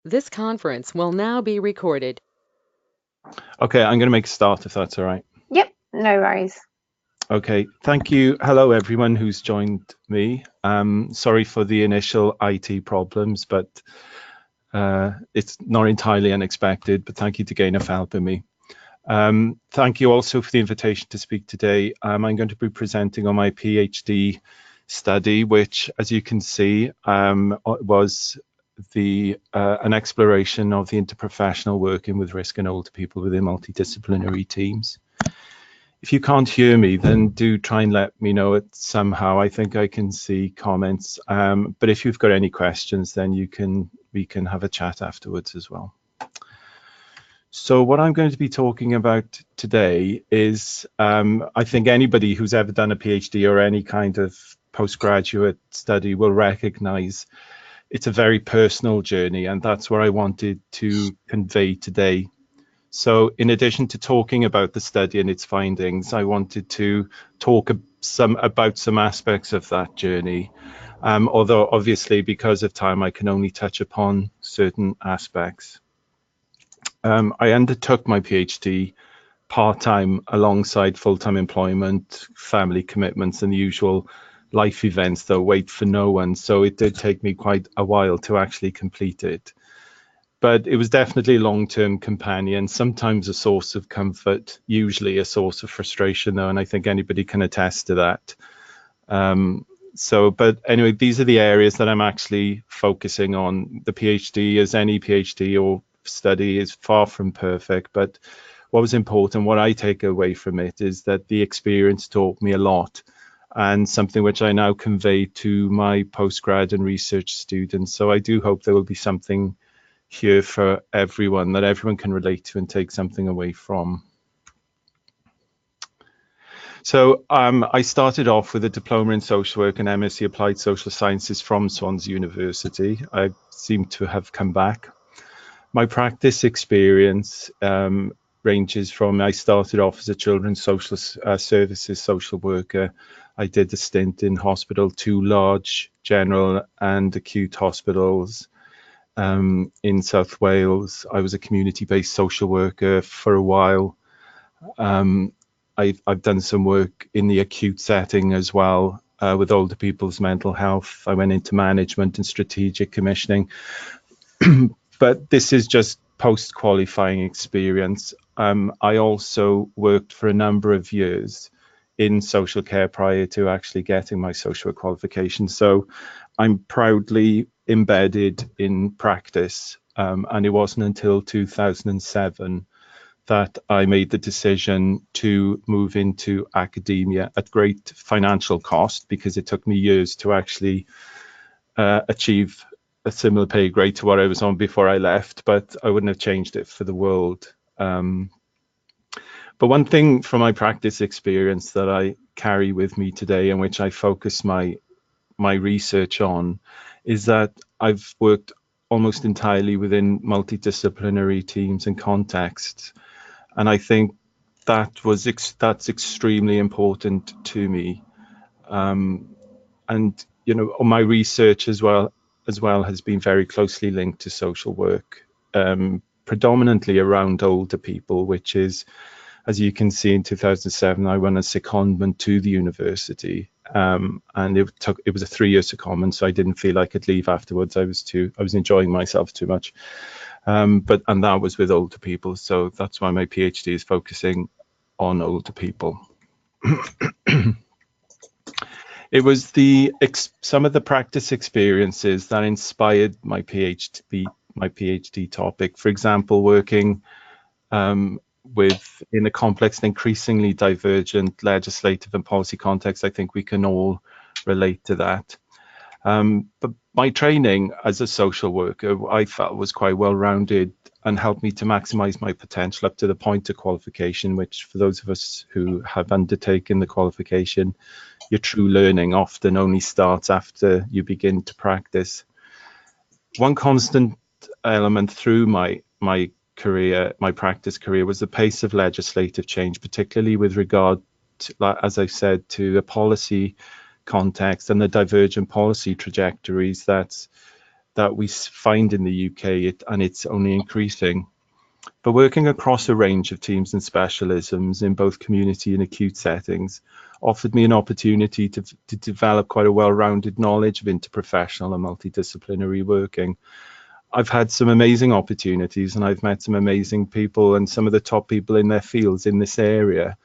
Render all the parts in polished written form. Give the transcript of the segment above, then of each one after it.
This conference will now be recorded. Okay, I'm going to make a start if that's all right. Yep, no worries. Okay, thank you. Hello, everyone who's joined me. Sorry for the initial IT problems, but it's not entirely unexpected, but thank you to Gaynor for helping me. Thank you also for the invitation to speak today. I'm going to be presenting on my PhD study, which, as you can see, was an exploration of the interprofessional working with risk and older people within multidisciplinary teams. If you can't hear me, then do try and let me know it somehow. I think I can see comments, but if you've got any questions, then we can have a chat afterwards as well. So what I'm going to be talking about today is, I think anybody who's ever done a PhD or any kind of postgraduate study will recognize it's a very personal journey, and that's what I wanted to convey today. So in addition to talking about the study and its findings, I wanted to talk about some aspects of that journey. Although obviously because of time, I can only touch upon certain aspects. I undertook my PhD part-time alongside full-time employment, family commitments, and the usual life events that wait for no one. So it did take me quite a while to actually complete it. But it was definitely a long-term companion, sometimes a source of comfort, usually a source of frustration, though, and I think anybody can attest to that. But anyway, these are the areas that I'm actually focusing on. The PhD, as any PhD or study, is far from perfect, but what was important, what I take away from it, is that the experience taught me a lot, and something which I now convey to my postgrad and research students. So I do hope there will be something here for everyone that everyone can relate to and take something away from. So I started off with a diploma in social work and MSc Applied Social Sciences from Swansea University. I seem to have come back. My practice experience ranges from, I started off as a children's social services social worker. I did a stint in hospital, 2 large general and acute hospitals in South Wales. I was a community-based social worker for a while. I've done some work in the acute setting as well, with older people's mental health. I went into management and strategic commissioning. But this is just post-qualifying experience. I also worked for a number of years in social care prior to actually getting my social work qualification. So I'm proudly embedded in practice. And it wasn't until 2007 that I made the decision to move into academia at great financial cost, because it took me years to actually achieve a similar pay grade to what I was on before I left, but I wouldn't have changed it for the world. But one thing from my practice experience that I carry with me today, and which I focus my research on, is that I've worked almost entirely within multidisciplinary teams and contexts, and I think that's extremely important to me. And my research as well has been very closely linked to social work, predominantly around older people, which is, as you can see, in 2007 I won a secondment to the university, and it was a 3-year secondment, so I didn't feel I could leave afterwards. I was enjoying myself too much, and that was with older people, so that's why my PhD is focusing on older people. It was some of the practice experiences that inspired my PhD topic. For example, working in a complex and increasingly divergent legislative and policy context. I think we can all relate to that. But my training as a social worker, I felt, was quite well-rounded and helped me to maximize my potential up to the point of qualification, which, for those of us who have undertaken the qualification, your true learning often only starts after you begin to practice. One constant element through my practice career, was the pace of legislative change, particularly with regard to, as I said, to the policy context and the divergent policy trajectories that that we find in the UK, and it's only increasing. But working across a range of teams and specialisms in both community and acute settings offered me an opportunity to develop quite a well-rounded knowledge of interprofessional and multidisciplinary working. I've had some amazing opportunities, and I've met some amazing people and some of the top people in their fields in this area,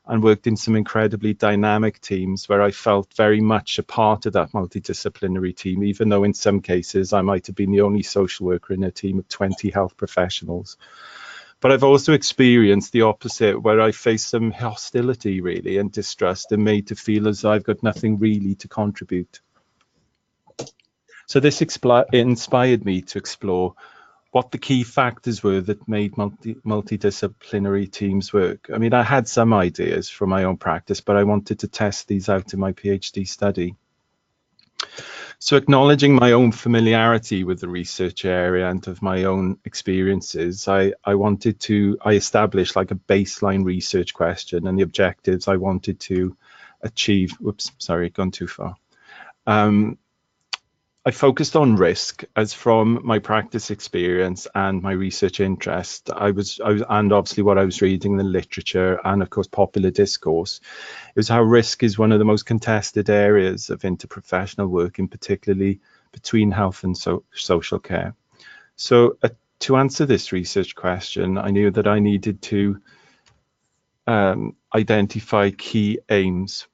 and worked in some incredibly dynamic teams where I felt very much a part of that multidisciplinary team, even though in some cases I might have been the only social worker in a team of 20 health professionals. But I've also experienced the opposite, where I faced some hostility really and distrust, and made to feel as though I've got nothing really to contribute. So this inspired me to explore what the key factors were that made multidisciplinary teams work. I mean, I had some ideas from my own practice, but I wanted to test these out in my PhD study. So acknowledging my own familiarity with the research area and of my own experiences, I established like a baseline research question and the objectives I wanted to achieve. Whoops, sorry, gone too far. I focused on risk, as from my practice experience and my research interest, and obviously what I was reading in the literature and of course popular discourse, it was how risk is one of the most contested areas of interprofessional work, in particularly between health and social care. So to answer this research question, I knew that I needed to identify key aims.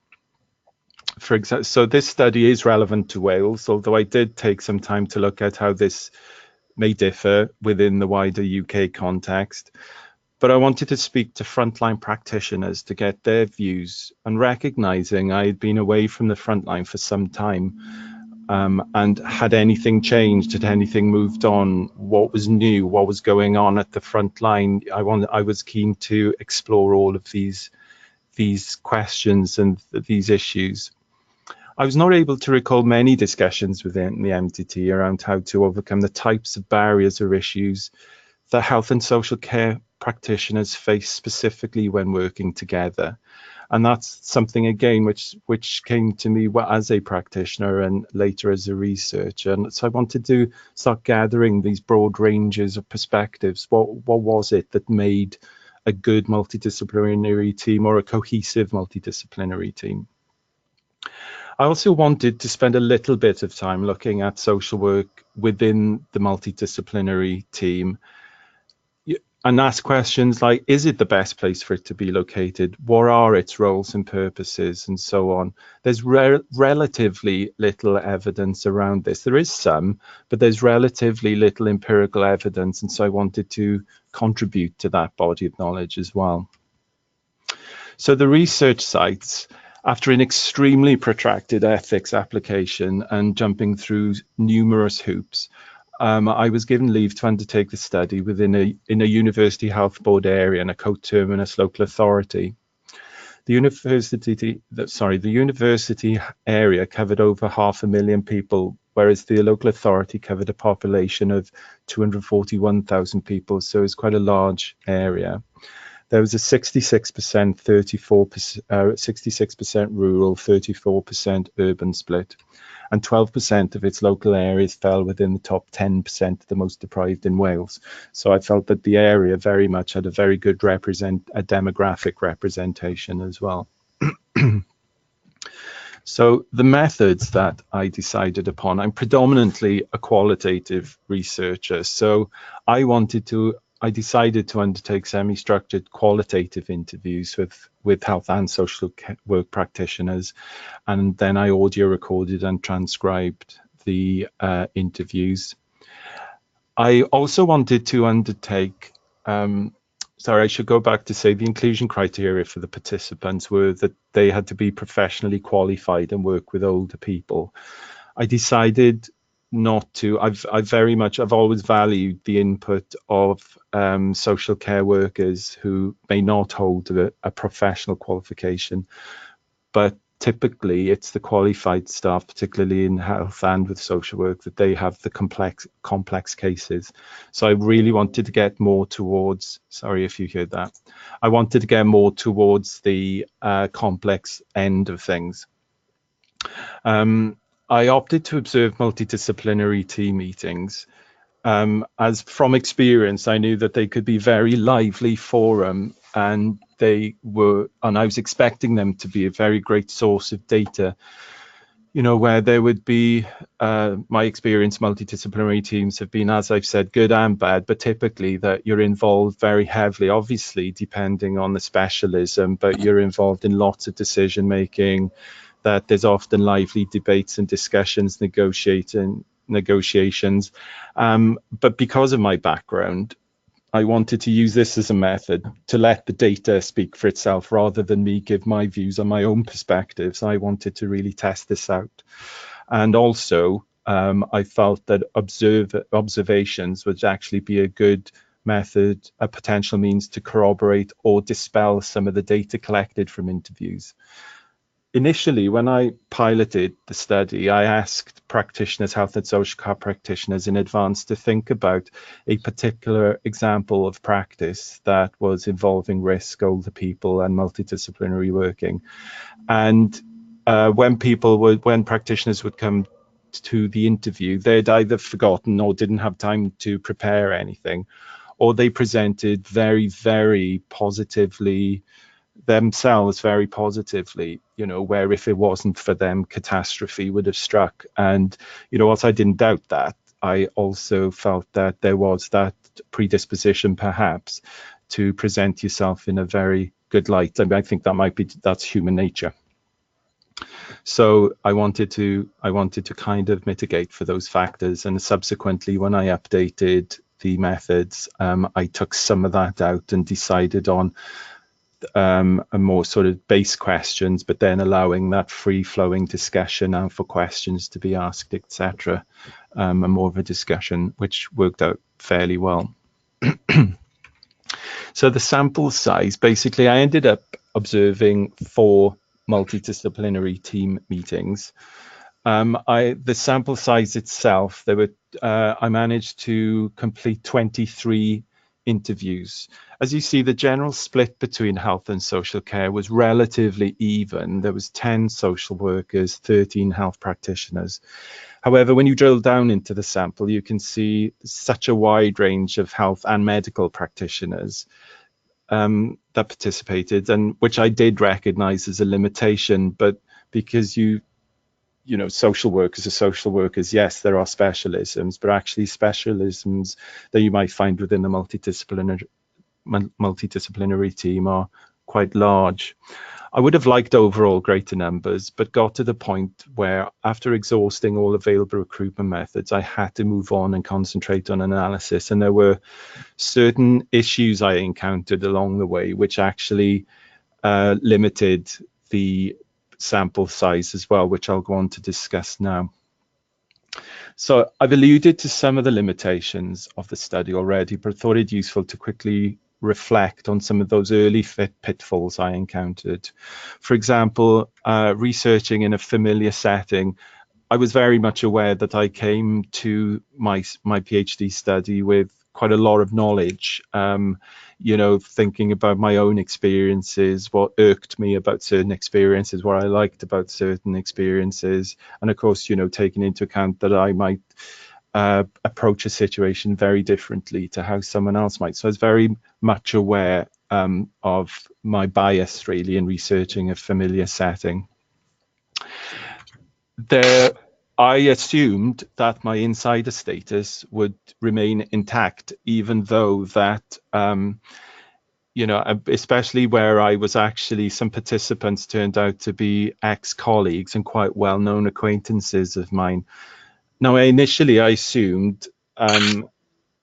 For example, so this study is relevant to Wales, although I did take some time to look at how this may differ within the wider UK context. But I wanted to speak to frontline practitioners to get their views, and recognizing I had been away from the frontline for some time, and had anything changed, had anything moved on, what was new, what was going on at the frontline. I was keen to explore all of these questions and these issues. I was not able to recall many discussions within the MDT around how to overcome the types of barriers or issues that health and social care practitioners face specifically when working together. And that's something, again, which came to me as a practitioner and later as a researcher. And so I wanted to start gathering these broad ranges of perspectives. What was it that made a good multidisciplinary team, or a cohesive multidisciplinary team? I also wanted to spend a little bit of time looking at social work within the multidisciplinary team and ask questions like, is it the best place for it to be located? What are its roles and purposes, and so on? There's relatively little evidence around this. There is some, but there's relatively little empirical evidence, and so I wanted to contribute to that body of knowledge as well. So the research sites, after an extremely protracted ethics application and jumping through numerous hoops, I was given leave to undertake the study in a university health board area and a coterminous local authority. The university area covered over 500,000 people, whereas the local authority covered a population of 241,000 people, so it's quite a large area. There was a 66% rural, 34% urban split, and 12% of its local areas fell within the top 10% of the most deprived in Wales. So I felt that the area very much had a very good demographic representation as well. So the methods that I decided upon, I'm predominantly a qualitative researcher, so I decided to undertake semi-structured qualitative interviews with health and social work practitioners, and then I audio recorded and transcribed the interviews. I also wanted to undertake, sorry, I should go back to say the inclusion criteria for the participants were that they had to be professionally qualified and work with older people. I decided not to. I've always valued the input of social care workers who may not hold a professional qualification, but typically it's the qualified staff, particularly in health and with social work, that they have the complex cases. So I really wanted to get more towards, sorry if you heard that, I wanted to get more towards the complex end of things. I opted to observe multidisciplinary team meetings. As from experience, I knew that they could be very lively forum, and I was expecting them to be a very great source of data, where there would be, my experience, multidisciplinary teams have been, as I've said, good and bad, but typically that you're involved very heavily, obviously, depending on the specialism, but you're involved in lots of decision making, that there's often lively debates and discussions, negotiations. But because of my background, I wanted to use this as a method to let the data speak for itself rather than me give my views on my own perspectives. I wanted to really test this out. And also, I felt that observations would actually be a good method, a potential means to corroborate or dispel some of the data collected from interviews. Initially, when I piloted the study, I asked practitioners, health and social care practitioners in advance to think about a particular example of practice that was involving risk, older people, and multidisciplinary working. And when practitioners would come to the interview, they'd either forgotten or didn't have time to prepare anything, or they presented very, very positively themselves, very positively, where if it wasn't for them, catastrophe would have struck. And, whilst I didn't doubt that, I also felt that there was that predisposition perhaps to present yourself in a very good light. I mean, I think that's human nature. So I wanted to kind of mitigate for those factors. And subsequently, when I updated the methods, I took some of that out and decided on a more sort of base questions, but then allowing that free-flowing discussion and for questions to be asked, etc. And more of a discussion, which worked out fairly well. So the sample size, basically, I ended up observing 4 multidisciplinary team meetings. The sample size itself, I managed to complete 23 interviews. As you see, the general split between health and social care was relatively even. There was 10 social workers, 13 health practitioners. However, when you drill down into the sample, you can see such a wide range of health and medical practitioners that participated, and which I did recognize as a limitation, but because social workers are social workers. Yes, there are specialisms, but actually specialisms that you might find within the multidisciplinary team are quite large. I would have liked overall greater numbers, but got to the point where after exhausting all available recruitment methods, I had to move on and concentrate on analysis. And there were certain issues I encountered along the way, which actually limited the sample size as well, which I'll go on to discuss now. So I've alluded to some of the limitations of the study already, but I thought it useful to quickly reflect on some of those early pitfalls I encountered. For example, researching in a familiar setting, I was very much aware that I came to my PhD study with quite a lot of knowledge, thinking about my own experiences, what irked me about certain experiences, what I liked about certain experiences, and of course, taking into account that I might approach a situation very differently to how someone else might. So I was very much aware of my bias really in researching a familiar setting. I assumed that my insider status would remain intact, even though that, especially where I was actually, some participants turned out to be ex-colleagues and quite well-known acquaintances of mine. Now, initially, I assumed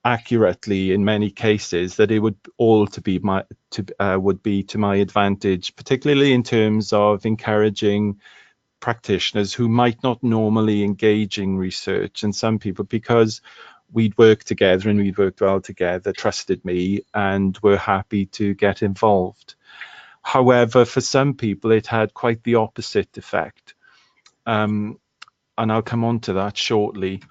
accurately in many cases that it would all would be to my advantage, particularly in terms of encouraging practitioners who might not normally engage in research, and some people, because we'd worked together and we'd worked well together, trusted me and were happy to get involved. However, for some people it had quite the opposite effect, and I'll come on to that shortly.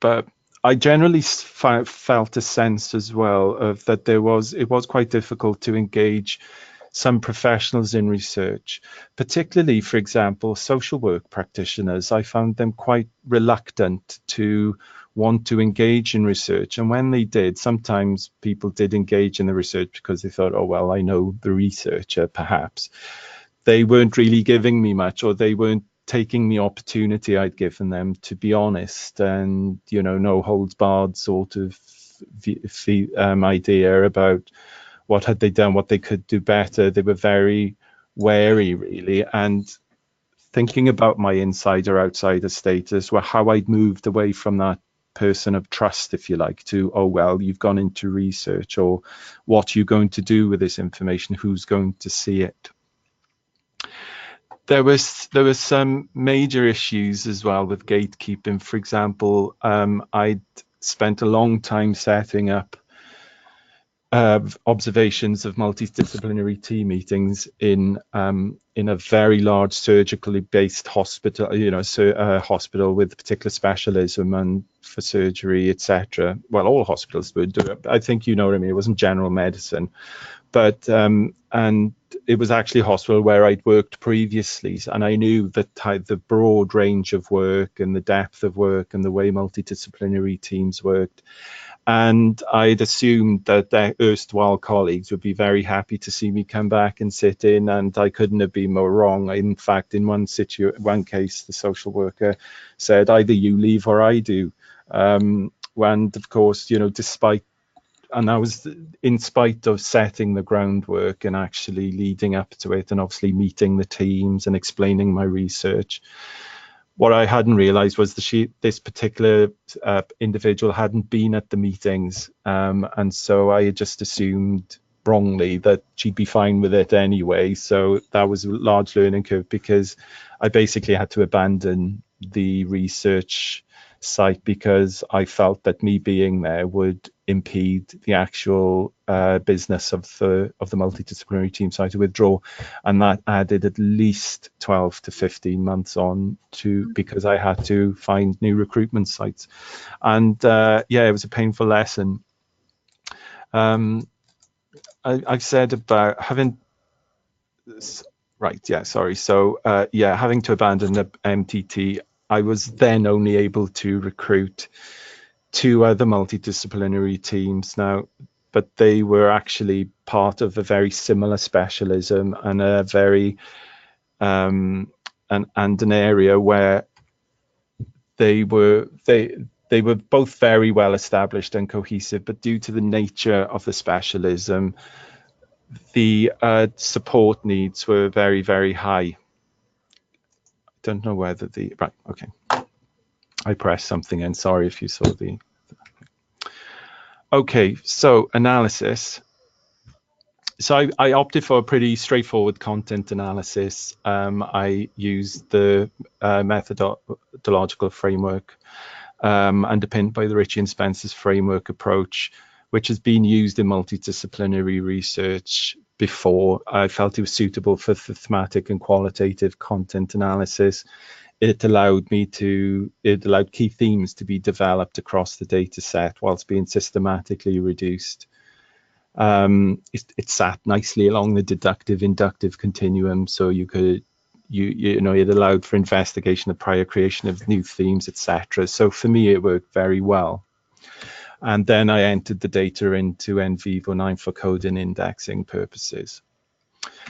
But I generally felt a sense as well of that it was quite difficult to engage some professionals in research, particularly, for example, social work practitioners. I found them quite reluctant to want to engage in research. And when they did, sometimes people did engage in the research because they thought, oh, well, I know the researcher, perhaps. They weren't really giving me much, or they weren't taking the opportunity I'd given them to be honest, and, you know, no holds barred sort of idea about what had they done, what they could do better. They were very wary, really, and thinking about my insider outsider status, were how I'd moved away from that person of trust, if you like, to, oh, well, you've gone into research, or what are you going to do with this information, who's going to see it. There was some major issues as well with gatekeeping. For example, I'd spent a long time setting up observations of multidisciplinary team meetings in a very large surgically based hospital, you know, hospital with particular specialism and for surgery, etc. Well, all hospitals would do it. I think you know what I mean. It wasn't general medicine, but and it was actually a hospital where I'd worked previously, and I knew that the broad range of work and the depth of work and the way multidisciplinary teams worked. And I'd assumed that their erstwhile colleagues would be very happy to see me come back and sit in, and I couldn't have been more wrong. In fact, in one case, the social worker said, either you leave or I do. And of course, you know, and I was in spite of setting the groundwork and actually leading up to it, and obviously meeting the teams and explaining my research. What I hadn't realized was this particular individual hadn't been at the meetings, and so I had just assumed wrongly that she'd be fine with it anyway. So that was a large learning curve, because I basically had to abandon the research site because I felt that me being there would impede the actual business of the multidisciplinary team. So I had to withdraw, and that added at least 12 to 15 months on to, because I had to find new recruitment sites. And yeah, it was a painful lesson. I've said about having, right, yeah, sorry. So yeah, having to abandon the MTT, I was then only able to recruit 2 other multidisciplinary teams now, but they were actually part of a very similar specialism and a very and an area where they were both very well established and cohesive, but due to the nature of the specialism, the support needs were very, very high. Don't know whether the right, okay, I pressed something in, sorry if you saw the okay. So analysis, so I opted for a pretty straightforward content analysis. I used the methodological framework underpinned by the Ritchie and Spencer's framework approach, which has been used in multidisciplinary research before. I felt it was suitable for thematic and qualitative content analysis. It allowed key themes to be developed across the data set whilst being systematically reduced. It sat nicely along the deductive inductive continuum, so you could you know, it allowed for investigation of prior creation of new themes, etc. So for me, it worked very well. And then I entered the data into NVivo 9 for code and indexing purposes.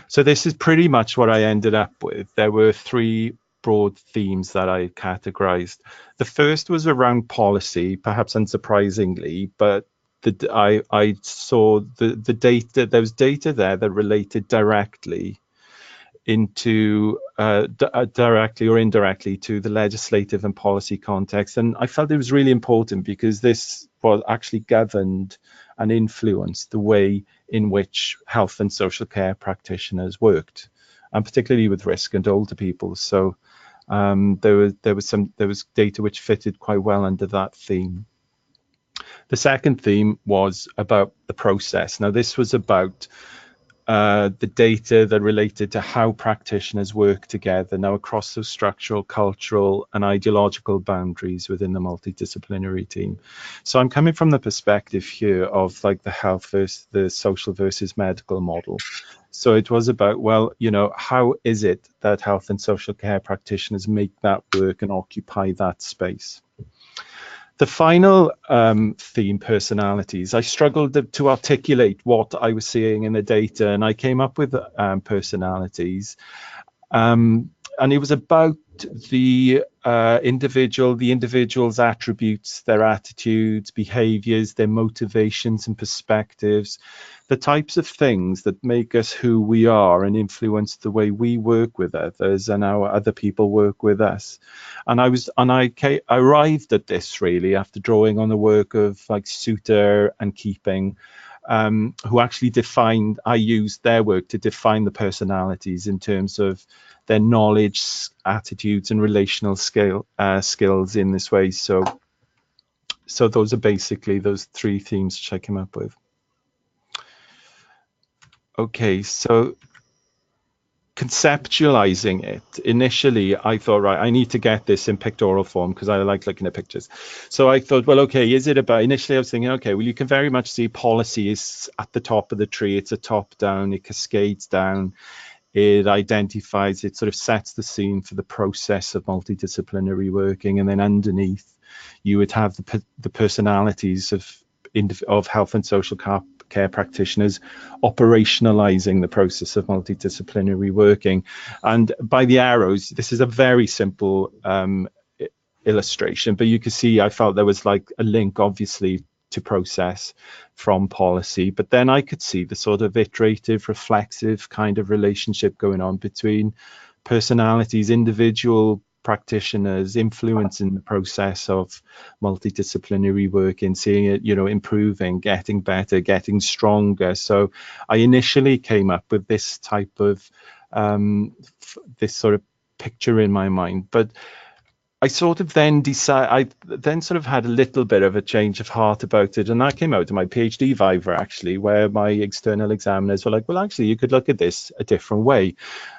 So this is pretty much what I ended up with. There were 3 broad themes that I categorized. The first was around policy, perhaps unsurprisingly, but I saw the data. There was data there that related directly into directly or indirectly to the legislative and policy context. And I felt it was really important because this was actually governed and influenced the way in which health and social care practitioners worked, and particularly with risk and older people. So there was data which fitted quite well under that theme. The second theme was about the process. Now, this was about the data that related to how practitioners work together now across those structural, cultural, and ideological boundaries within the multidisciplinary team. So I'm coming from the perspective here of like the health versus the social versus medical model. So it was about, well, you know, how is it that health and social care practitioners make that work and occupy that space? The final theme, personalities, I struggled to articulate what I was seeing in the data, and I came up with personalities. And it was about the individual's attributes, their attitudes, behaviors, their motivations and perspectives, the types of things that make us who we are and influence the way we work with others and how other people work with us. And I arrived at this really after drawing on the work of like Suter and Keeping, who actually I used their work to define the personalities in terms of their knowledge, attitudes, and relational skills in this way. So those are basically those three themes which I came up with. Okay, so conceptualizing it, initially I thought, right, I need to get this in pictorial form because I like looking at pictures. So I thought, well, okay, initially I was thinking, okay, well, you can very much see policy is at the top of the tree. It's a top down, it cascades down, it identifies, it sort of sets the scene for the process of multidisciplinary working. And then underneath you would have the personalities of health and social care practitioners operationalizing the process of multidisciplinary working. And by the arrows, this is a very simple illustration, but you can see I felt there was like a link, obviously, to process from policy, but then I could see the sort of iterative, reflexive kind of relationship going on between personalities, individual practitioners influencing the process of multidisciplinary work and seeing it, you know, improving, getting better, getting stronger. So I initially came up with this type of this sort of picture in my mind, but I sort of then I then sort of had a little bit of a change of heart about it, and that came out in my PhD viva actually, where my external examiners were like, well, actually you could look at this a different way.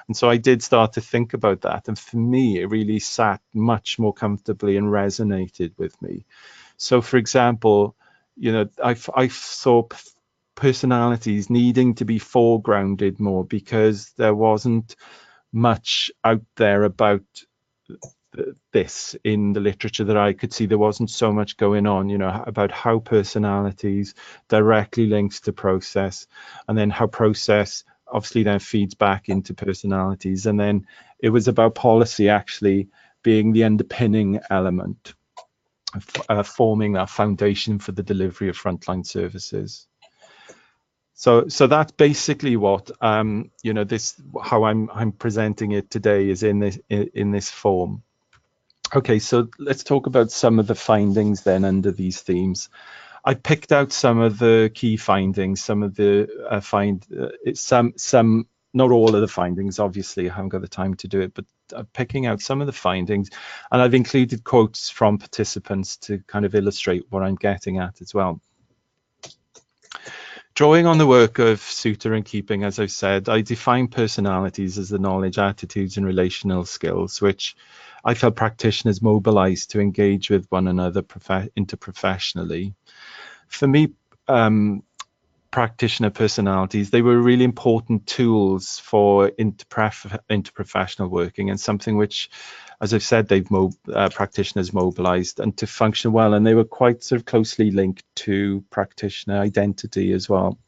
And so I did start to think about that, and for me it really sat much more comfortably and resonated with me. So for example, you know, I saw personalities needing to be foregrounded more because there wasn't much out there about this in the literature that I could see. There wasn't so much going on, you know, about how personalities directly links to process, and then how process obviously then feeds back into personalities. And then it was about policy actually being the underpinning element, forming that foundation for the delivery of frontline services. So that's basically what you know, how I'm presenting it today is in this form. Okay, so let's talk about some of the findings then under these themes. I picked out some of the key findings, some of the some, not all of the findings, obviously I haven't got the time to do it, but picking out some of the findings, and I've included quotes from participants to kind of illustrate what I'm getting at as well. Drawing on the work of Suter and Keeping, as I've said, I define personalities as the knowledge, attitudes, and relational skills, which I felt practitioners mobilized to engage with one another interprofessionally. For me, practitioner personalities, they were really important tools for interprofessional working, and something which, as I've said, practitioners mobilized and to function well, and they were quite sort of closely linked to practitioner identity as well.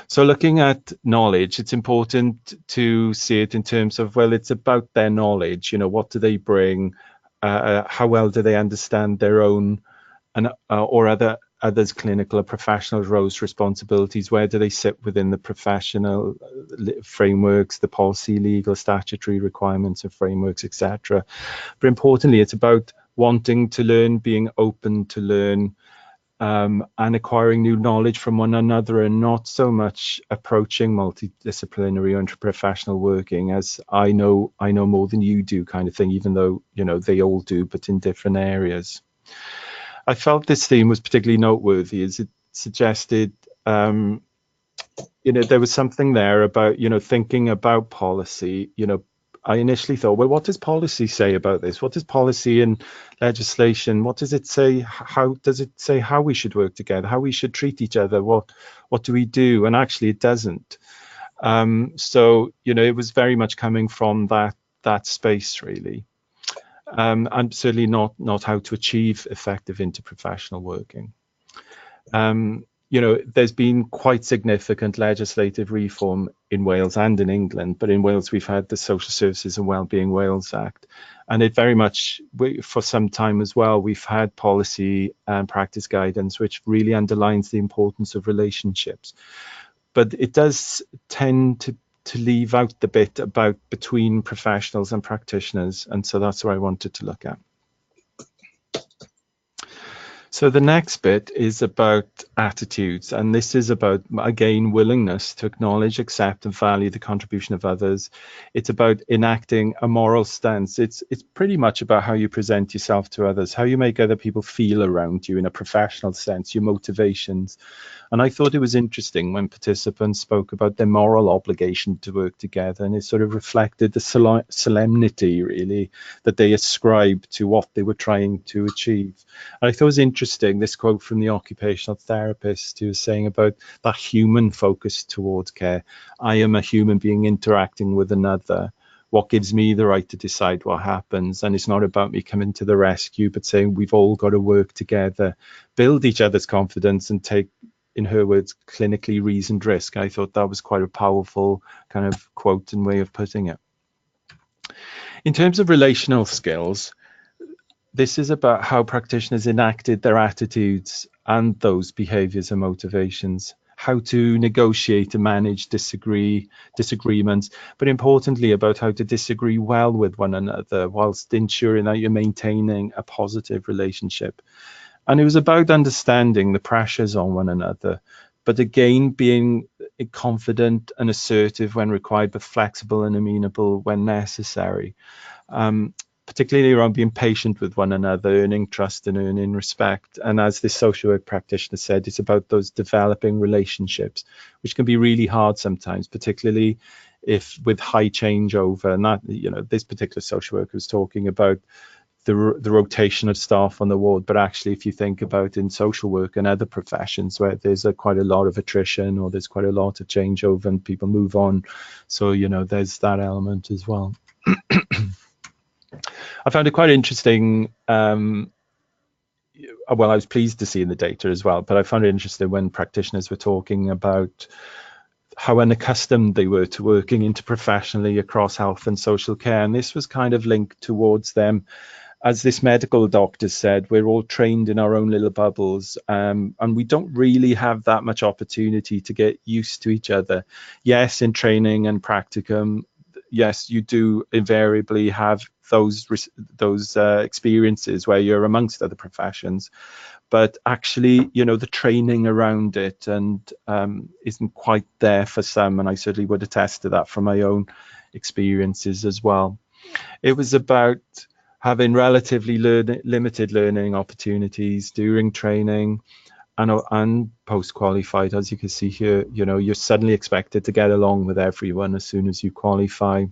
So looking at knowledge, it's important to see it in terms of, well, it's about their knowledge, you know, what do they bring, how well do they understand their own and or others' clinical or professional roles, responsibilities, where do they sit within the professional frameworks, the policy, legal, statutory requirements and frameworks, etc. But importantly, it's about wanting to learn, being open to learn, and acquiring new knowledge from one another, and not so much approaching multidisciplinary or interprofessional working as I know more than you do kind of thing, even though, you know, they all do, but in different areas. I felt this theme was particularly noteworthy as it suggested there was something there about, thinking about policy. I initially thought, well, what does policy say about this? What does policy and legislation, what does it say? How does it say how we should work together, how we should treat each other? What do we do? And actually it doesn't. So, it was very much coming from that space, really. And certainly not how to achieve effective interprofessional working. There's been quite significant legislative reform in Wales and in England, but in Wales we've had the Social Services and Wellbeing Wales Act, and it very much, for some time as well, we've had policy and practice guidance which really underlines the importance of relationships. But it does tend to leave out the bit about between professionals and practitioners, and so that's what I wanted to look at. So the next bit is about attitudes, and this is about, again, willingness to acknowledge, accept and value the contribution of others. It's about enacting a moral stance. It's pretty much about how you present yourself to others, how you make other people feel around you in a professional sense, your motivations. And I thought it was interesting when participants spoke about their moral obligation to work together, and it sort of reflected the solemnity, really, that they ascribed to what they were trying to achieve. And I thought it was interesting, this quote from the occupational therapist who was saying about that human focus towards care. I am a human being interacting with another. What gives me the right to decide what happens? And it's not about me coming to the rescue, but saying we've all got to work together, build each other's confidence and take, in her words, clinically reasoned risk. I thought that was quite a powerful kind of quote and way of putting it. In terms of relational skills, this is about how practitioners enacted their attitudes and those behaviors and motivations, how to negotiate and manage disagreements, but importantly about how to disagree well with one another whilst ensuring that you're maintaining a positive relationship. And it was about understanding the pressures on one another, but again, being confident and assertive when required, but flexible and amenable when necessary. Particularly around being patient with one another, earning trust and earning respect. And as this social work practitioner said, it's about those developing relationships, which can be really hard sometimes, particularly if with high changeover. And that, this particular social worker was talking about the rotation of staff on the ward, but actually if you think about in social work and other professions where there's quite a lot of attrition or there's quite a lot of changeover and people move on, so there's that element as well. I found it quite interesting. Well, I was pleased to see in the data as well, but I found it interesting when practitioners were talking about how unaccustomed they were to working interprofessionally across health and social care. And this was kind of linked towards them. As this medical doctor said, we're all trained in our own little bubbles, and we don't really have that much opportunity to get used to each other. Yes, in training and practicum, yes, you do invariably have those experiences where you're amongst other professions, but actually, the training around it and isn't quite there for some, and I certainly would attest to that from my own experiences as well. It was about having relatively limited learning opportunities during training and post-qualified. As you can see here, you're suddenly expected to get along with everyone as soon as you qualify.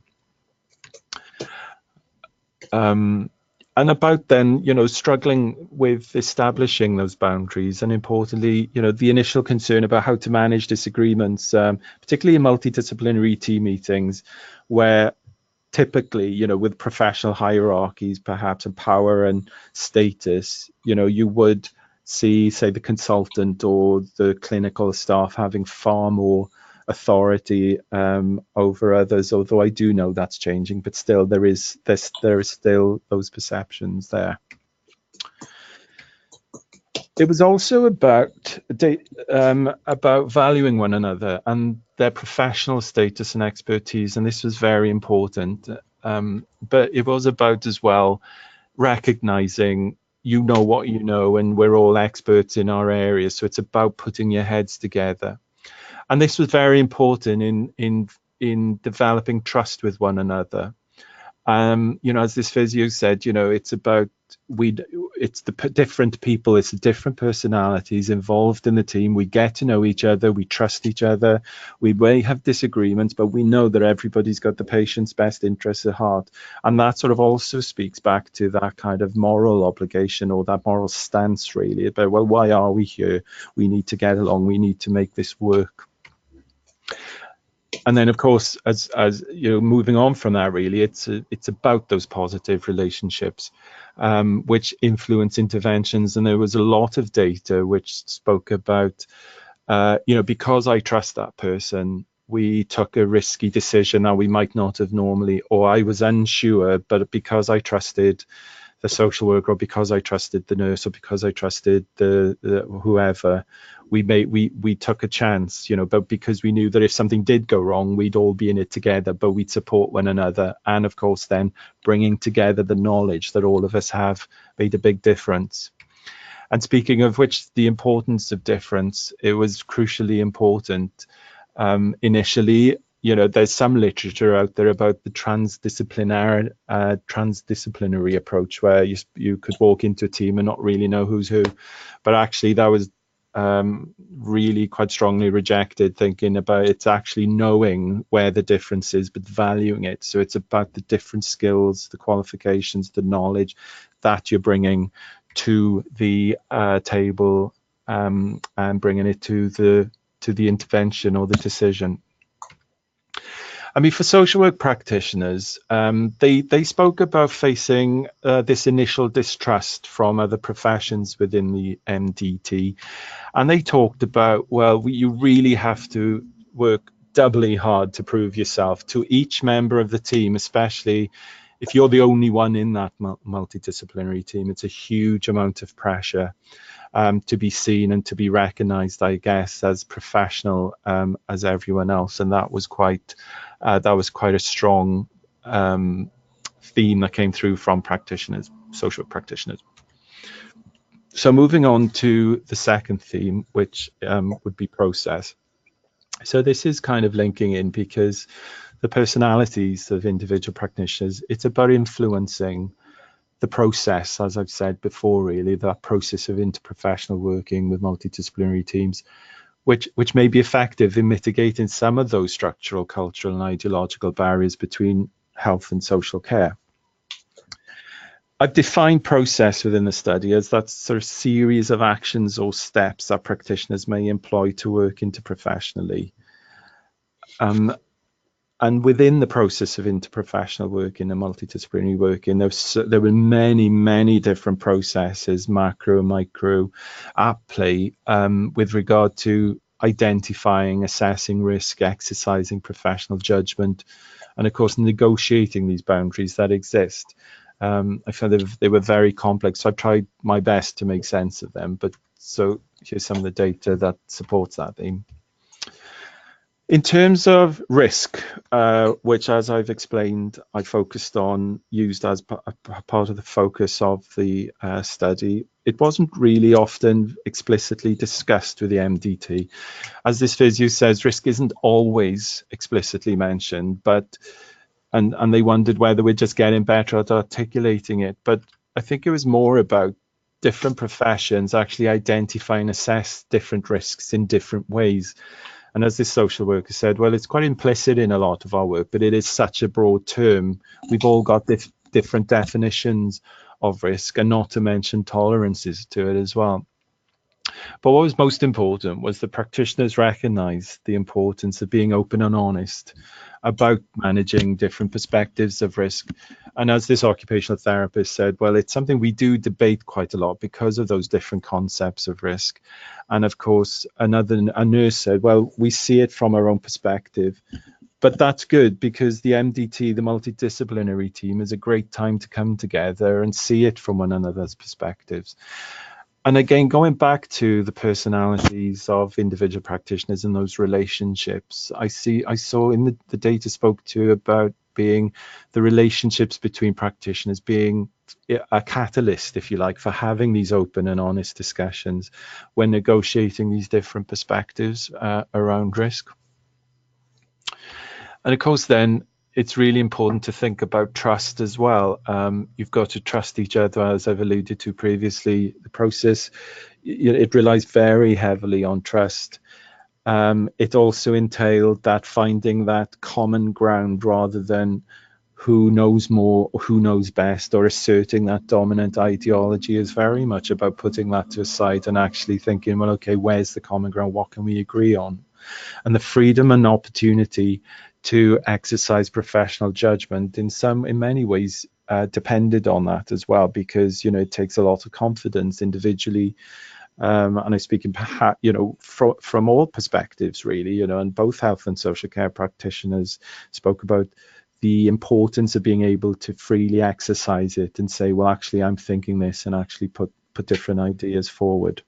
And about then, struggling with establishing those boundaries, and importantly, the initial concern about how to manage disagreements, particularly in multidisciplinary team meetings, where typically, with professional hierarchies, perhaps, and power and status, you would see, say, the consultant or the clinical staff having far more authority over others, although I do know that's changing, but still there is still those perceptions there. It was also about valuing one another and their professional status and expertise, and this was very important. But it was about as well recognizing what you know, and we're all experts in our areas. So it's about putting your heads together. And this was very important in developing trust with one another. You know, as this physio said, you know, it's about it's the different people, it's the different personalities involved in the team. We get to know each other, we trust each other. We may have disagreements, but we know that everybody's got the patient's best interests at heart. And that sort of also speaks back to that kind of moral obligation, or that moral stance, really, about, well, why are we here? We need to get along, we need to make this work. And then, of course, as you know, moving on from that, really, it's about those positive relationships, which influence interventions. And there was a lot of data which spoke about, you know, because I trust that person, we took a risky decision that we might not have normally, or I was unsure, but because I trusted the social worker, or because I trusted the nurse, or because I trusted the whoever, we took a chance, you know, but because we knew that if something did go wrong, we'd all be in it together, but we'd support one another. And of course, then bringing together the knowledge that all of us have made a big difference. And speaking of which, the importance of difference, it was crucially important. Initially, you know, there's some literature out there about the transdisciplinary approach, where you could walk into a team and not really know who's who. But actually, that was really quite strongly rejected, thinking about it's actually knowing where the difference is, but valuing it. So it's about the different skills, the qualifications, the knowledge that you're bringing to the table, and bringing it to the intervention or the decision. I mean, for social work practitioners, they spoke about facing this initial distrust from other professions within the MDT. And they talked about, well, you really have to work doubly hard to prove yourself to each member of the team, especially if you're the only one in that multidisciplinary team. It's a huge amount of pressure to be seen and to be recognized, I guess, as professional as everyone else. And that was quite a strong theme that came through from practitioners, social work practitioners. So moving on to the second theme, which would be process. So this is kind of linking in, because the personalities of individual practitioners, it's about influencing the process, as I've said before, really, that process of interprofessional working with multidisciplinary teams, which may be effective in mitigating some of those structural, cultural, and ideological barriers between health and social care. I've defined process within the study as that sort of series of actions or steps that practitioners may employ to work interprofessionally. And within the process of interprofessional working and multidisciplinary working, there were many, many different processes, macro and micro, at play with regard to identifying, assessing risk, exercising professional judgment, and of course, negotiating these boundaries that exist. I found they were very complex, so I've tried my best to make sense of them. But so here's some of the data that supports that theme. In terms of risk, which, as I've explained, I focused on, used as part of the focus of the study, it wasn't really often explicitly discussed with the MDT. As this physio says, risk isn't always explicitly mentioned, but and they wondered whether we're just getting better at articulating it. But I think it was more about different professions actually identify and assess different risks in different ways. And as this social worker said, well, it's quite implicit in a lot of our work, but it is such a broad term. We've all got different definitions of risk, and not to mention tolerances to it as well. But what was most important was the practitioners recognized the importance of being open and honest about managing different perspectives of risk. And as this occupational therapist said, well, it's something we do debate quite a lot because of those different concepts of risk. And of course, a nurse said, well, we see it from our own perspective. But that's good, because the MDT, the multidisciplinary team, is a great time to come together and see it from one another's perspectives. And again, going back to the personalities of individual practitioners and those relationships, I saw in the data spoke to about being the relationships between practitioners being a catalyst, if you like, for having these open and honest discussions when negotiating these different perspectives around risk. And of course, then it's really important to think about trust as well. You've got to trust each other, as I've alluded to previously. The process, it relies very heavily on trust. It also entailed that finding that common ground rather than who knows more, who knows best, or asserting that dominant ideology is very much about putting that to a side and actually thinking, well, okay, where's the common ground? What can we agree on? And the freedom and opportunity to exercise professional judgment in many ways depended on that as well, because it takes a lot of confidence individually, and I'm speaking from all perspectives really, and both health and social care practitioners spoke about the importance of being able to freely exercise it and say, well, actually I'm thinking this, and actually put different ideas forward.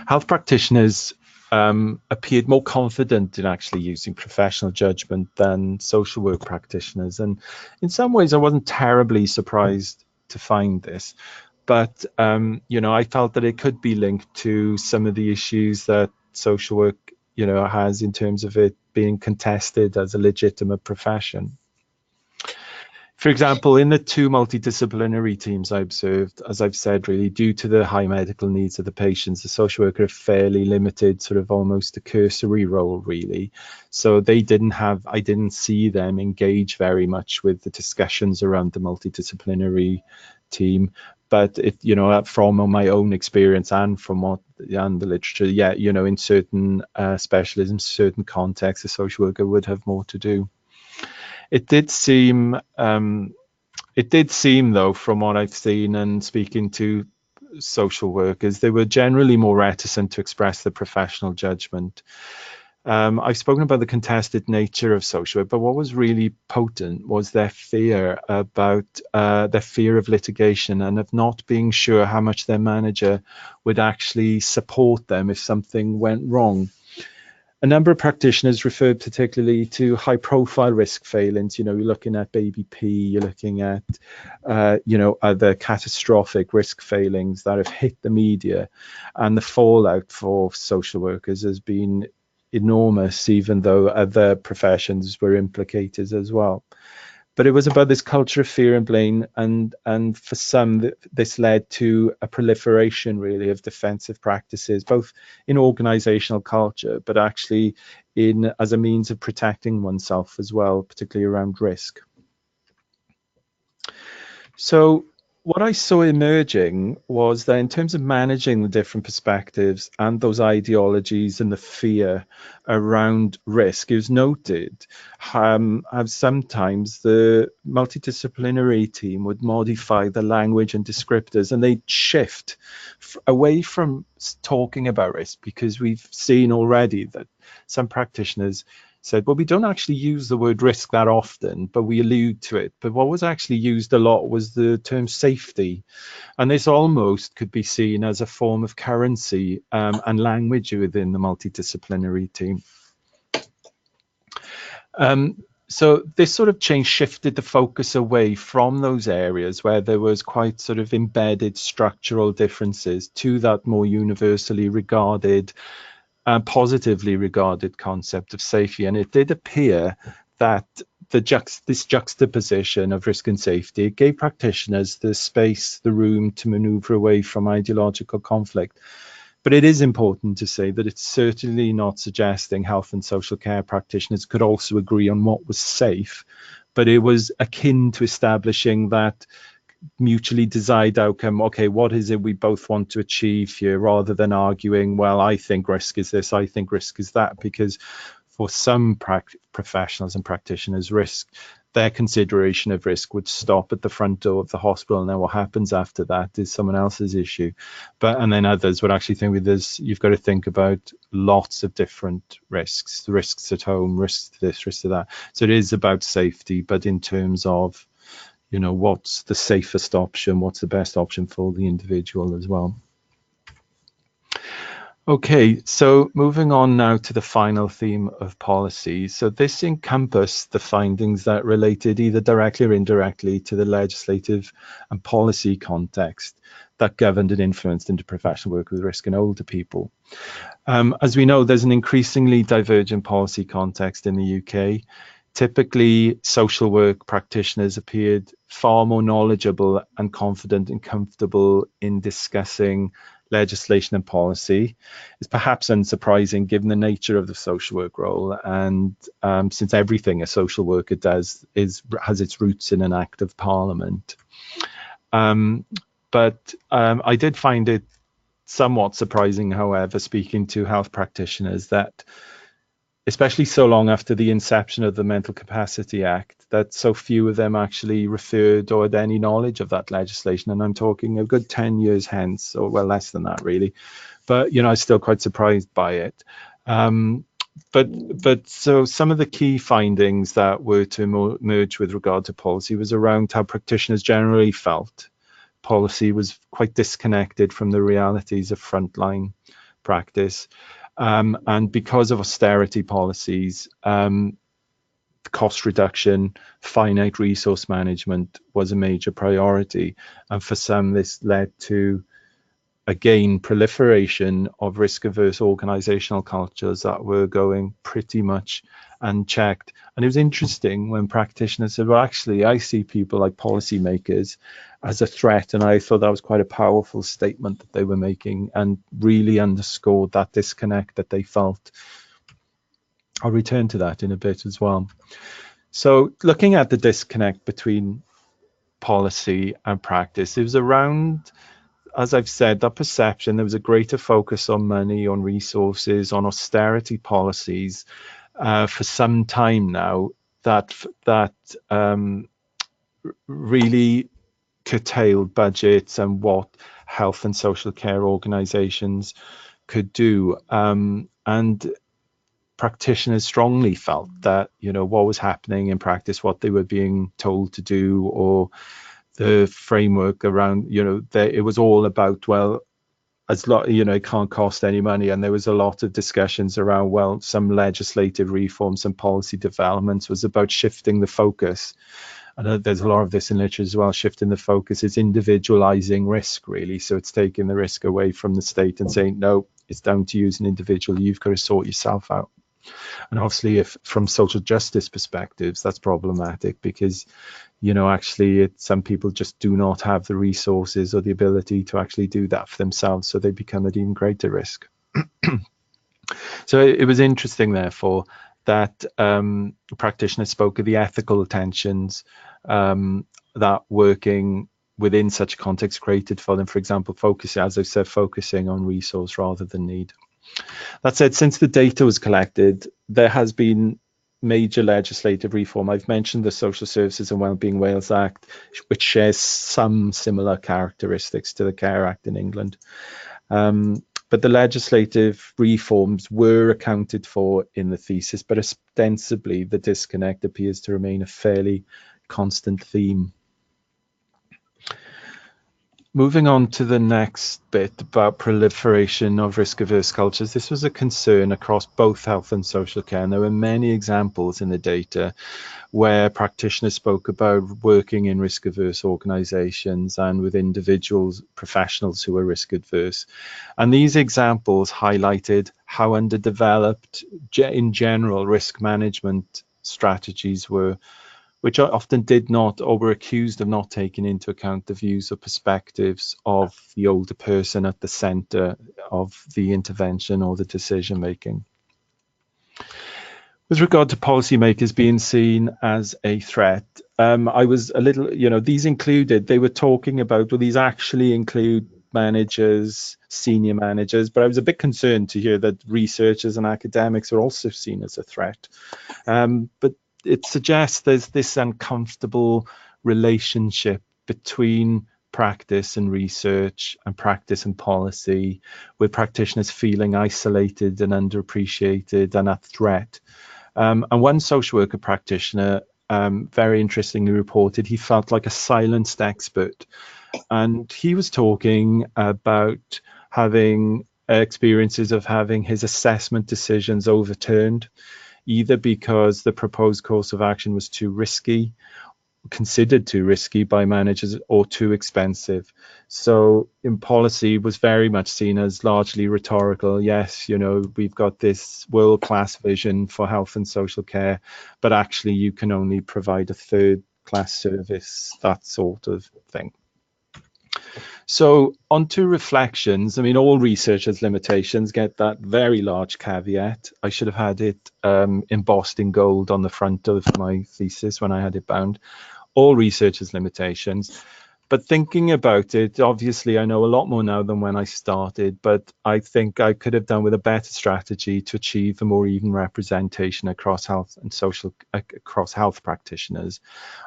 Health practitioners appeared more confident in actually using professional judgment than social work practitioners. And in some ways, I wasn't terribly surprised to find this. But, I felt that it could be linked to some of the issues that social work, has in terms of it being contested as a legitimate profession. For example, in the two multidisciplinary teams I observed, as I've said, really, due to the high medical needs of the patients, the social worker had fairly limited, sort of almost a cursory role, really. So I didn't see them engage very much with the discussions around the multidisciplinary team. But from my own experience and from the literature, in certain specialisms, certain contexts, a social worker would have more to do. It did seem, though, from what I've seen and speaking to social workers, they were generally more reticent to express their professional judgment. I've spoken about the contested nature of social work, but what was really potent was their fear of litigation and of not being sure how much their manager would actually support them if something went wrong. A number of practitioners referred particularly to high-profile risk failings. You're looking at baby P, you're looking at, other catastrophic risk failings that have hit the media, and the fallout for social workers has been enormous, even though other professions were implicated as well. But it was about this culture of fear and blame, and for some, this led to a proliferation, really, of defensive practices, both in organizational culture, but actually as a means of protecting oneself as well, particularly around risk. So what I saw emerging was that in terms of managing the different perspectives and those ideologies and the fear around risk, it was noted how sometimes the multidisciplinary team would modify the language and descriptors, and they'd shift away from talking about risk, because we've seen already that some practitioners said, well, we don't actually use the word risk that often, but we allude to it. But what was actually used a lot was the term safety. And this almost could be seen as a form of currency and language within the multidisciplinary team. So this sort of change shifted the focus away from those areas where there was quite sort of embedded structural differences to that more universally regarded, positively regarded concept of safety. And it did appear that this juxtaposition of risk and safety gave practitioners the space, the room to maneuver away from ideological conflict. But it is important to say that it's certainly not suggesting health and social care practitioners could also agree on what was safe, but it was akin to establishing that mutually desired outcome. Okay, what is it we both want to achieve here, rather than arguing, well, I think risk is this, I think risk is that, because for some professionals and practitioners, their consideration of risk would stop at the front door of the hospital, and then what happens after that is someone else's issue. And then others would actually think you've got to think about lots of different risks, the risks at home, risks to this, risks to that. So it is about safety, but in terms of what's the safest option, what's the best option for the individual as well. Okay, so moving on now to the final theme of policy. So this encompassed the findings that related either directly or indirectly to the legislative and policy context. that governed and influenced into professional work with risk in older people. As we know, there's an increasingly divergent policy context in the UK. Typically, social work practitioners appeared far more knowledgeable and confident and comfortable in discussing legislation and policy. It's perhaps unsurprising given the nature of the social work role, and since everything a social worker does has its roots in an act of parliament. But I did find it somewhat surprising, however, speaking to health practitioners, that especially so long after the inception of the Mental Capacity Act, that so few of them actually referred or had any knowledge of that legislation. And I'm talking a good 10 years hence, or well, less than that really. But, you know, I was still quite surprised by it. But so some of the key findings that were to emerge with regard to policy was around how practitioners generally felt policy was quite disconnected from the realities of frontline practice. And because of austerity policies, cost reduction, finite resource management was a major priority. And for some, this led to, again, proliferation of risk-averse organizational cultures that were going pretty much unchecked. And it was interesting when practitioners said, well, actually, I see people like policymakers as a threat. And I thought that was quite a powerful statement that they were making and really underscored that disconnect that they felt. I'll return to that in a bit as well. So looking at the disconnect between policy and practice, it was around, as I've said, that perception, there was a greater focus on money, on resources, on austerity policies for some time now that really curtailed budgets and what health and social care organizations could do. And practitioners strongly felt that, you know, what was happening in practice, what they were being told to do, or the framework around, you know, it was all about, well, as you know, it can't cost any money. And there was a lot of discussions around, well, some legislative reforms and policy developments was about shifting the focus. And there's a lot of this in literature as well. Shifting the focus is individualizing risk, really. So it's taking the risk away from the state and saying, no, it's down to you as an individual. You've got to sort yourself out. And obviously, if from social justice perspectives, that's problematic because, you know, actually some people just do not have the resources or the ability to actually do that for themselves. So they become at even greater risk. So it was interesting, therefore, that practitioners spoke of the ethical tensions that working within such a context created for them. For example, focusing, as I said, focusing on resource rather than need. That said, since the data was collected, there has been major legislative reform. I've mentioned the Social Services and Wellbeing Wales Act, which shares some similar characteristics to the Care Act in England. But the legislative reforms were accounted for in the thesis, but ostensibly the disconnect appears to remain a fairly constant theme. Moving on to the next bit about proliferation of risk-averse cultures, this was a concern across both health and social care. And there were many examples in the data where practitioners spoke about working in risk-averse organizations and with individuals, professionals who were risk-averse. And these examples highlighted how underdeveloped, in general, risk management strategies were, which often did not, or were accused of not taking into account the views or perspectives of the older person at the center of the intervention or the decision making. With regard to policymakers being seen as a threat, I was a little, you know, these included, they were talking about, well, these actually include managers, senior managers, but I was a bit concerned to hear that researchers and academics are also seen as a threat. But it suggests there's this uncomfortable relationship between practice and research and practice and policy, with practitioners feeling isolated and underappreciated and a threat. And one social worker practitioner very interestingly reported he felt like a silenced expert. And he was talking about having experiences of having his assessment decisions overturned, either because the proposed course of action was too risky considered too risky by managers or too expensive. So in policy was very much seen as largely rhetorical. Yes, we've got this world-class vision for health and social care, but actually you can only provide a third-class service, that sort of thing. So onto reflections. I mean, all research has limitations, get that very large caveat. I should have had it embossed in gold on the front of my thesis when I had it bound. All research has limitations. But thinking about it, obviously, I know a lot more now than when I started, but I think I could have done with a better strategy to achieve a more even representation across health and across health practitioners.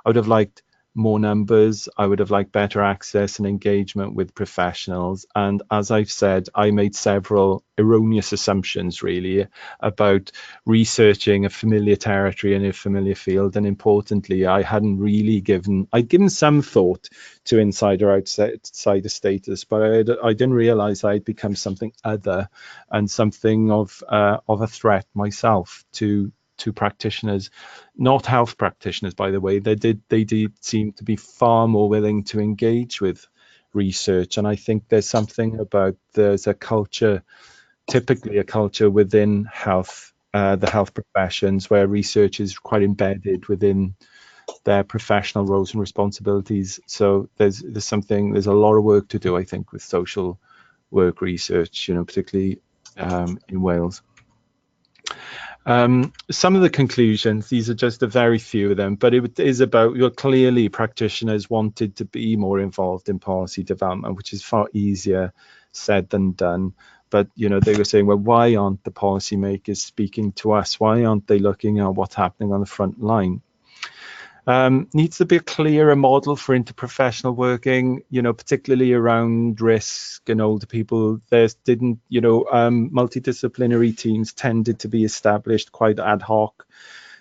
I would have liked more numbers. I would have liked better access and engagement with professionals. And as I've said, I made several erroneous assumptions really about researching a familiar territory in a familiar field. And importantly, I'd given some thought to insider outsider status, but I didn't realize I'd become something other and something of a threat myself to practitioners, not health practitioners, by the way. They did seem to be far more willing to engage with research. And I think there's a culture, typically a culture within health, the health professions, where research is quite embedded within their professional roles and responsibilities. So there's a lot of work to do, I think, with social work research, particularly in Wales. Some of the conclusions, these are just a very few of them, but it is about, clearly practitioners wanted to be more involved in policy development, which is far easier said than done. But, they were saying, well, why aren't the policymakers speaking to us? Why aren't they looking at what's happening on the front line? Needs to be a clearer model for interprofessional working, particularly around risk and older people. Multidisciplinary teams tended to be established quite ad hoc.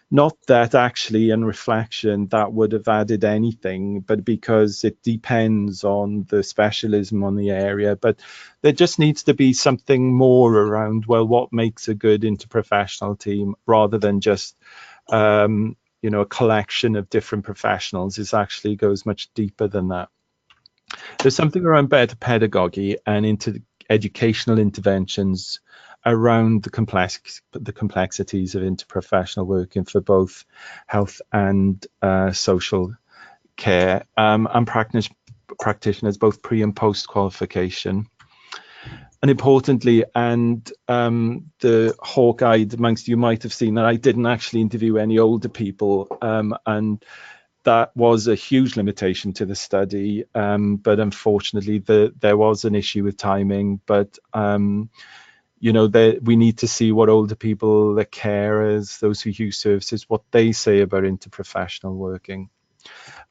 Not that actually in reflection that would have added anything, but because it depends on the specialism on the area. But there just needs to be something more around, well, what makes a good interprofessional team, rather than just a collection of different professionals. It actually goes much deeper than that. There's something around better pedagogy and into educational interventions around the complexities of interprofessional working for both health and social care, and practitioners both pre and post qualification. And importantly, the hawk-eyed amongst you might have seen that I didn't actually interview any older people, and that was a huge limitation to the study. But unfortunately, there was an issue with timing. But we need to see what older people, the carers, those who use services, what they say about interprofessional working.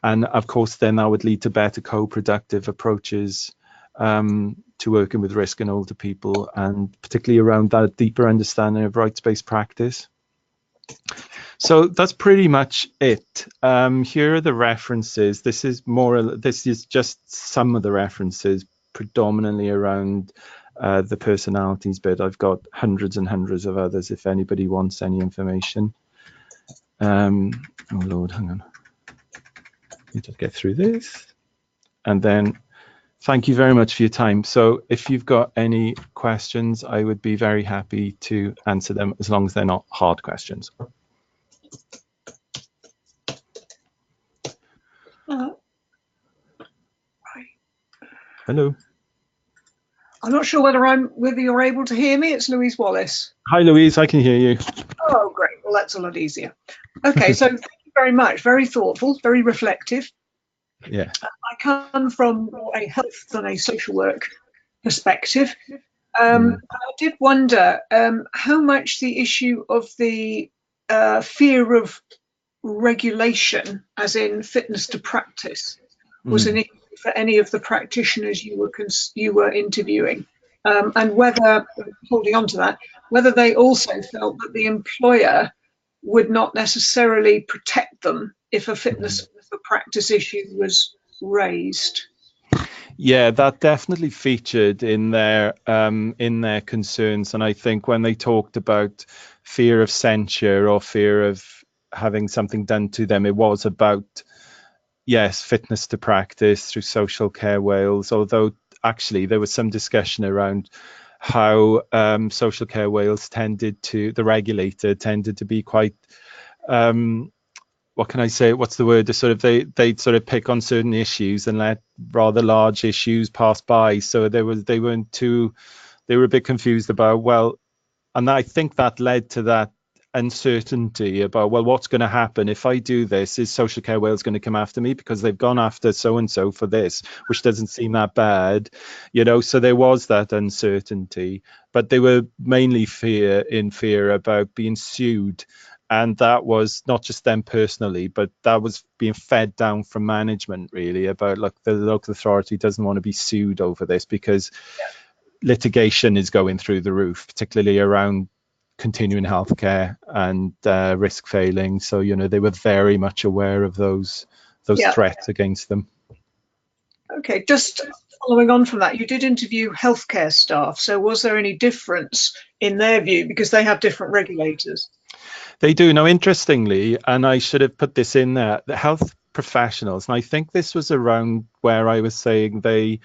And of course, then that would lead to better co-productive approaches to working with risk in older people, and particularly around that deeper understanding of rights-based practice. So that's pretty much it. Here are the references. This is just some of the references, predominantly around the personalities bit. I've got hundreds and hundreds of others if anybody wants any information. Oh Lord, hang on. Let me just get through this. And then thank you very much for your time. So if you've got any questions, I would be very happy to answer them, as long as they're not hard questions. Hello. I'm not sure whether you're able to hear me. It's Louise Wallace. Hi, Louise. I can hear you. Oh, great. Well, that's a lot easier. Okay, so thank you very much. Very thoughtful, very reflective. Yeah. I come from a health and a social work perspective. I did wonder how much the issue of the fear of regulation, as in fitness to practice, was an issue for any of the practitioners you were interviewing, and whether, holding on to that, whether they also felt that the employer would not necessarily protect them if a fitness for practice issue was raised. Yeah, that definitely featured in their concerns, and I think when they talked about fear of censure or fear of having something done to them, it was about yes, fitness to practice through Social Care Wales, although actually there was some discussion around how Social Care Wales the regulator tended to be quite, what can I say? What's the word? They'd sort of pick on certain issues and let rather large issues pass by. So they were a bit confused about, well, and I think that led to that uncertainty about, well, what's going to happen if I do this? Is Social Care Wales going to come after me because they've gone after so and so for this, which doesn't seem that bad, So there was that uncertainty, but they were mainly in fear about being sued. And that was not just them personally, but that was being fed down from management, really, about, look, the local authority doesn't want to be sued over this because litigation is going through the roof, particularly around continuing healthcare and risk failing. So, they were very much aware of those threats against them. Okay, just following on from that, you did interview healthcare staff. So was there any difference in their view, because they have different regulators? They do. Now, interestingly, and I should have put this in there, the health professionals, and I think this was around where I was saying they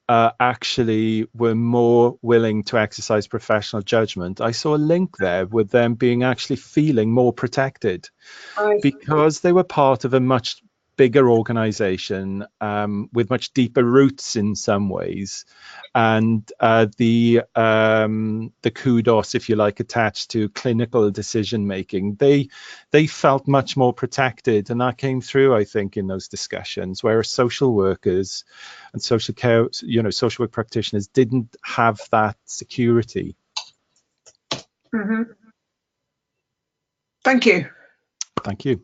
actually were more willing to exercise professional judgment. I saw a link there with them being actually feeling more protected because they were part of a much bigger organization with much deeper roots in some ways, and the kudos, if you like, attached to clinical decision making, they felt much more protected, and that came through, I think, in those discussions, whereas social workers and social care, social work practitioners didn't have that security. Mm-hmm. Thank you. Thank you.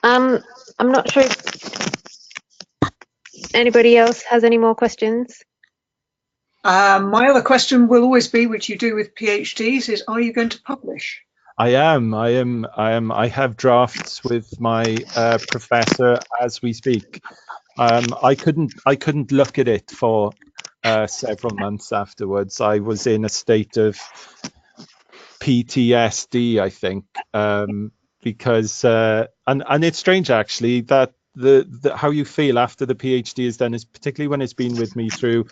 I'm not sure if anybody else has any more questions. My other question will always be, which you do with PhDs, is, are you going to publish? I am. I have drafts with my professor as we speak. I couldn't look at it for several months afterwards. I was in a state of PTSD, I think, because and it's strange actually that the how you feel after the PhD is done is, particularly when it's been with me through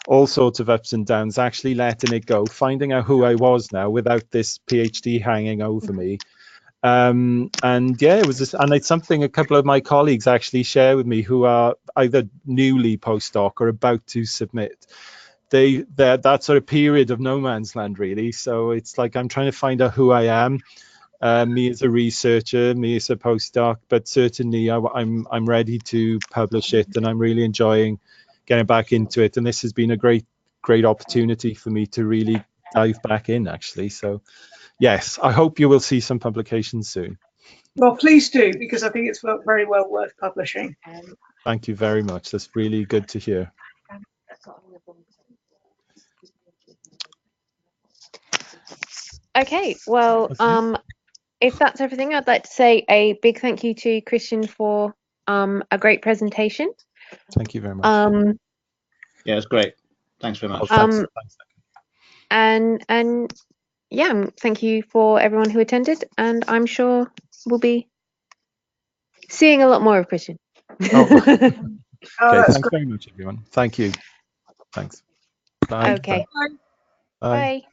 all sorts of ups and downs, actually letting it go, finding out who I was now without this PhD hanging over me. And yeah, it was just, and it's something a couple of my colleagues actually share with me who are either newly postdoc or about to submit. That sort of period of no man's land, really. So it's like I'm trying to find out who I am, me as a researcher, me as a postdoc, but certainly I'm ready to publish it, and I'm really enjoying getting back into it. And this has been a great opportunity for me to really dive back in, actually. So yes, I hope you will see some publications soon. Well, please do, because I think it's very well worth publishing. Thank you very much. That's really good to hear. Okay, well, if that's everything, I'd like to say a big thank you to Christian for a great presentation. Thank you very much. Yeah, it's great. Thanks very much. Thanks. And yeah, thank you for everyone who attended, and I'm sure we'll be seeing a lot more of Christian. Okay, thanks Great. very much, everyone. Thank you. Thanks. Bye. Okay. Bye. Bye.